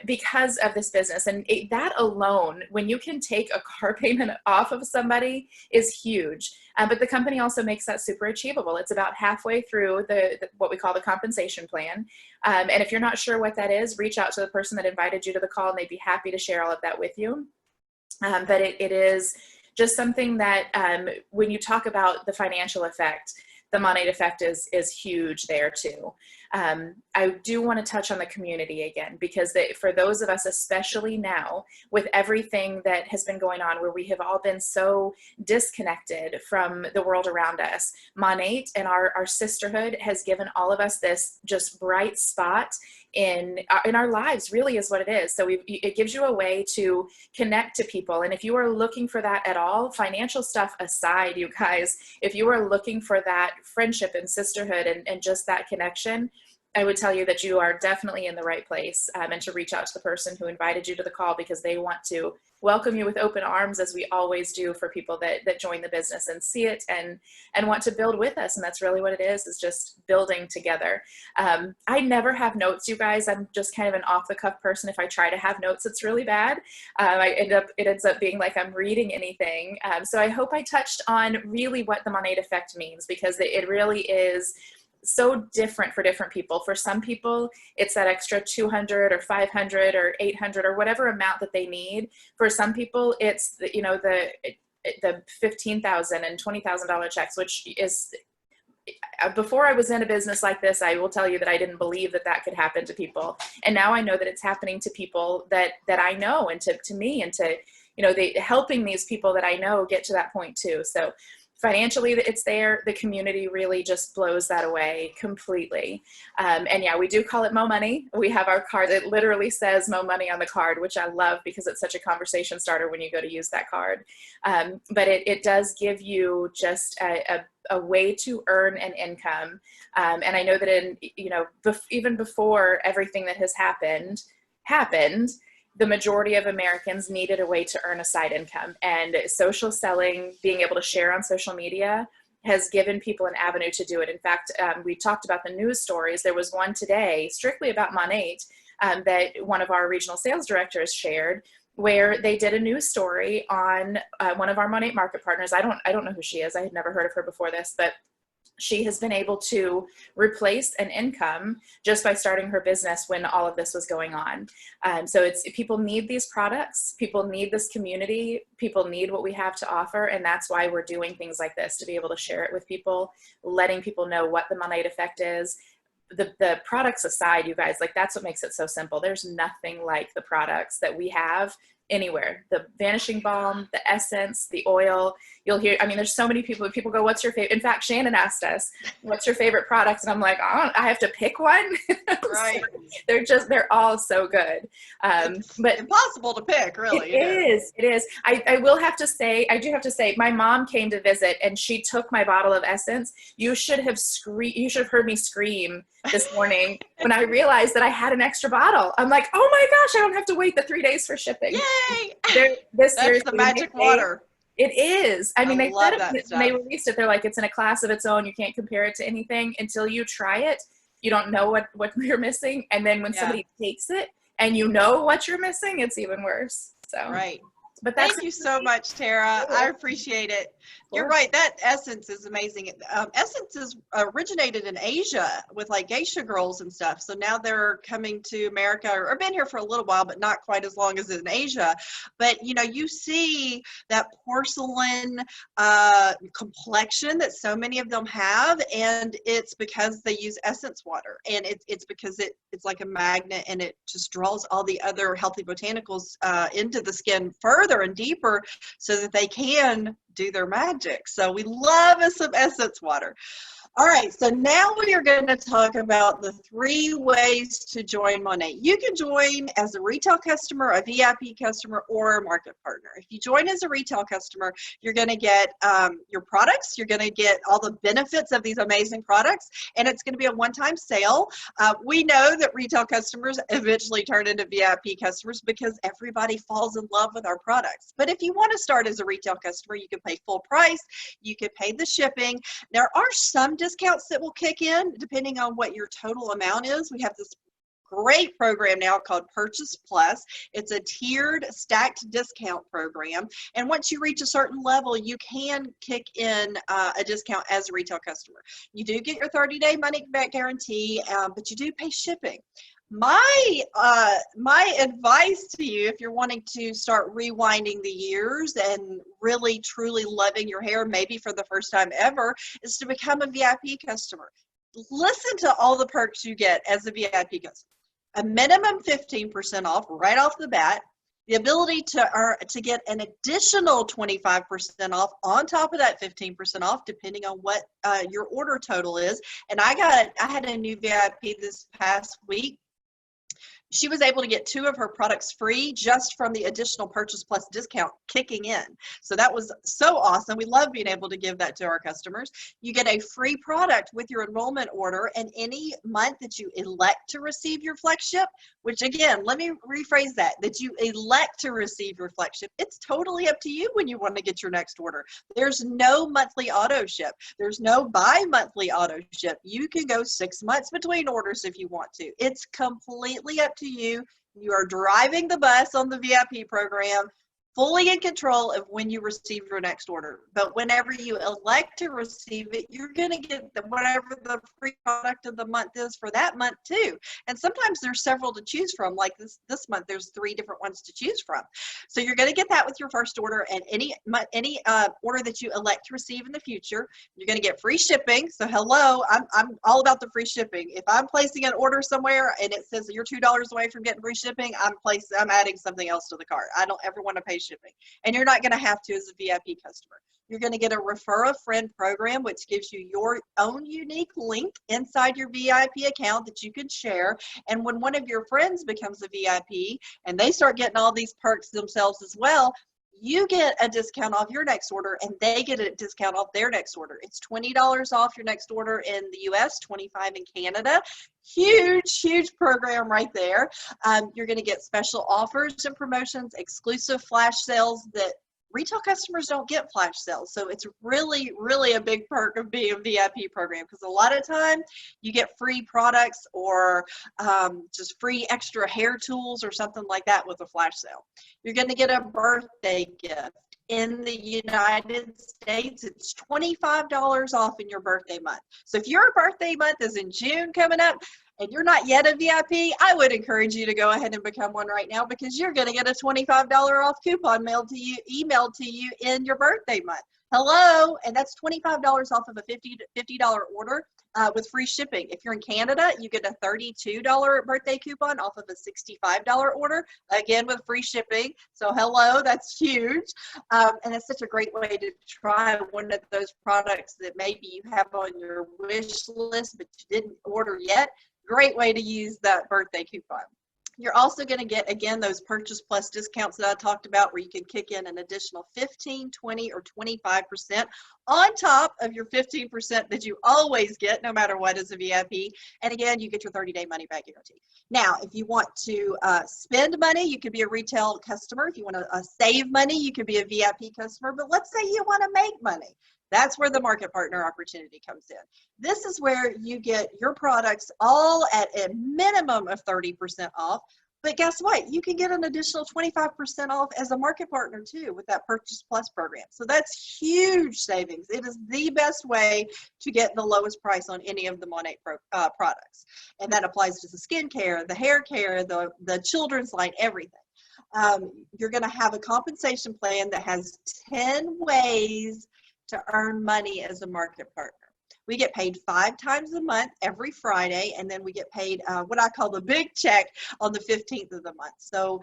because of this business. And that alone, when you can take a car payment off of somebody, is huge. But the company also makes that super achievable. It's about halfway through what we call the compensation plan. And if you're not sure what that is, reach out to the person that invited you to the call, and they'd be happy to share all of that with you. But it is just something that when you talk about the financial effect, the Monat effect is huge there too. I do want to touch on the community again, because for those of us, especially now with everything that has been going on, where we have all been so disconnected from the world around us, Monat and our sisterhood has given all of us this just bright spot in our lives, really is what it is. So it gives you a way to connect to people. And if you are looking for that at all, financial stuff aside, you guys, if you are looking for that friendship and sisterhood and just that connection, I would tell you that you are definitely in the right place, and to reach out to the person who invited you to the call, because they want to welcome you with open arms, as we always do for people that join the business and see it and want to build with us. And that's really what it is just building together. I never have notes, you guys. I'm just kind of an off the cuff person. If I try to have notes, it's really bad. It ends up being like I'm reading anything. So I hope I touched on really what the Monat effect means, because it really is so different for different people. For some people, it's that extra 200 or 500 or 800 or whatever amount that they need. For some people, it's the $15,000 and $20,000 checks, which is, before I was in a business like this, I will tell you that I didn't believe that could happen to people. And now I know that it's happening to people that I know, and to me, and to, helping these people that I know get to that point too. So financially, it's there. The community really just blows that away completely. And yeah, we do call it Mo Money. We have our card that literally says Mo Money on the card, which I love, because it's such a conversation starter when you go to use that card. But it does give you just a way to earn an income. And I know that even before everything that has happened, the majority of Americans needed a way to earn a side income, and social selling, being able to share on social media, has given people an avenue to do it. In fact, we talked about the news stories. There was one today strictly about Monat that one of our regional sales directors shared, where they did a news story on one of our Monat market partners. I don't know who she is. I had never heard of her before this, but she has been able to replace an income just by starting her business when all of this was going on. So people need these products, people need this community, people need what we have to offer, and that's why we're doing things like this, to be able to share it with people, letting people know what the Monat effect is. The products aside, you guys, that's what makes it so simple. There's nothing like the products that we have anywhere. The Vanishing Balm, the essence, the oil. You'll hear, there's so many people go, what's your favorite? In fact, Shannon asked us, what's your favorite product? And I'm like, I have to pick one. Right. So they're all so good. It's but impossible to pick, really. It is. I do have to say, my mom came to visit and she took my bottle of essence. You should have heard me scream this morning when I realized that I had an extra bottle. I'm like, oh my gosh, I don't have to wait the 3 days for shipping. Yay! That's the magic water. It is. They love said that when stuff. they released it, they're like, it's in a class of its own. You can't compare it to anything until you try it. You don't know what you're missing. And then when somebody takes it and you know what you're missing, it's even worse. So right. But thank you so much, Tara. I appreciate it. You're right. That essence is amazing. Essence is originated in Asia with geisha girls and stuff. So now they're coming to America, or been here for a little while, but not quite as long as in Asia. But you see that porcelain complexion that so many of them have, and it's because they use essence water, and it's because it's like a magnet, and it just draws all the other healthy botanicals into the skin further and deeper, so that they can do their magic. So we love some essence water. All right, so now we are going to talk about the 3 ways to join Monat. You can join as a retail customer, a VIP customer, or a market partner. If you join as a retail customer, you're going to get your products, you're going to get all the benefits of these amazing products, and it's going to be a one-time sale. We know that retail customers eventually turn into VIP customers because everybody falls in love with our products. But if you want to start as a retail customer, you can pay full price, you can pay the shipping. There are some discounts that will kick in depending on what your total amount is. We have this great program now called Purchase Plus. It's a tiered stacked discount program, and once you reach a certain level, you can kick in a discount as a retail customer. You do get your 30-day money back guarantee, but you do pay shipping. My advice to you, if you're wanting to start rewinding the years and really truly loving your hair, maybe for the first time ever, is to become a VIP customer. Listen to all the perks you get as a VIP customer. A minimum 15% off right off the bat. The ability to get an additional 25% off on top of that 15% off, depending on what your order total is. And I had a new VIP this past week. she was able to get 2 of her products free just from the additional purchase plus discount kicking in. So that was so awesome. We love being able to give that to our customers. You get a free product with your enrollment order, and any month that you elect to receive your FlexShip, which again, let me rephrase that you elect to receive your FlexShip. It's totally up to you when you want to get your next order. There's no monthly auto ship. There's no bi-monthly auto ship. You can go 6 months between orders if you want to. It's completely up to you. You are driving the bus on the VIP program, fully in control of when you receive your next order. But whenever you elect to receive it, you're going to get whatever the free product of the month is for that month too. And sometimes there's several to choose from. Like this month, there's 3 different ones to choose from. So you're going to get that with your first order, and any order that you elect to receive in the future, you're going to get free shipping. So hello, I'm all about the free shipping. If I'm placing an order somewhere and it says that you're $2 away from getting free shipping, I'm adding something else to the cart. I don't ever want to pay shipping, and you're not going to have to as a VIP customer. You're going to get a refer a friend program, which gives you your own unique link inside your VIP account that you can share. And when one of your friends becomes a VIP and they start getting all these perks themselves as well, you get a discount off your next order, and they get a discount off their next order. It's $20 off your next order in the US, $25 in Canada. Huge program right there. You're going to get special offers and promotions, exclusive flash sales that retail customers don't get flash sales. So it's really a big perk of being a VIP program, because a lot of time you get free products or just free extra hair tools or something like that with a flash sale. You're going to get a birthday gift. In the United States, it's $25 off in your birthday month. So if your birthday month is in June coming up and you're not yet a VIP, I would encourage you to go ahead and become one right now, because you're going to get a $25 off coupon emailed to you in your birthday month. Hello, and that's $25 off of a $50 order with free shipping. If you're in Canada, you get a $32 birthday coupon off of a $65 order, again with free shipping. So hello, that's huge. And it's such a great way to try one of those products that maybe you have on your wish list but you didn't order yet. Great way to use that birthday coupon. You're also going to get, again, those purchase plus discounts that I talked about, where you can kick in an additional 15, 20, or 25% on top of your 15% that you always get no matter what as a VIP. And again, you get your 30-day money-back guarantee. Now, if you want to spend money, you could be a retail customer. If you want to save money, you could be a VIP customer. But let's say you want to make money. That's where the market partner opportunity comes in. This is where you get your products all at a minimum of 30% off. But guess what? You can get an additional 25% off as a market partner too with that Purchase Plus program. So that's huge savings. It is the best way to get the lowest price on any of the Monat products. And that applies to the skincare, the hair care, the children's line, everything. You're going to have a compensation plan that has 10 ways to earn money as a market partner. We get paid 5 times a month every Friday, and then we get paid what I call the big check on the 15th of the month. So,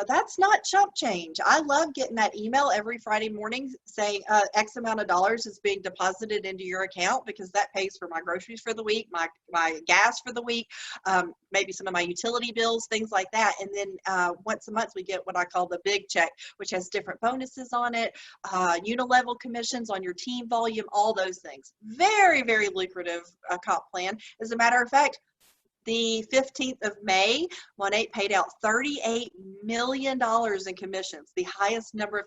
that's not chump change. I love getting that email every Friday morning saying X amount of dollars is being deposited into your account, because that pays for my groceries for the week, my gas for the week, maybe some of my utility bills, things like that. And then once a month we get what I call the big check, which has different bonuses on it, unilevel commissions on your team volume, all those things. Very lucrative comp plan. As a matter of fact, the 15th of May, Monat paid out $38 million in commissions, the highest number of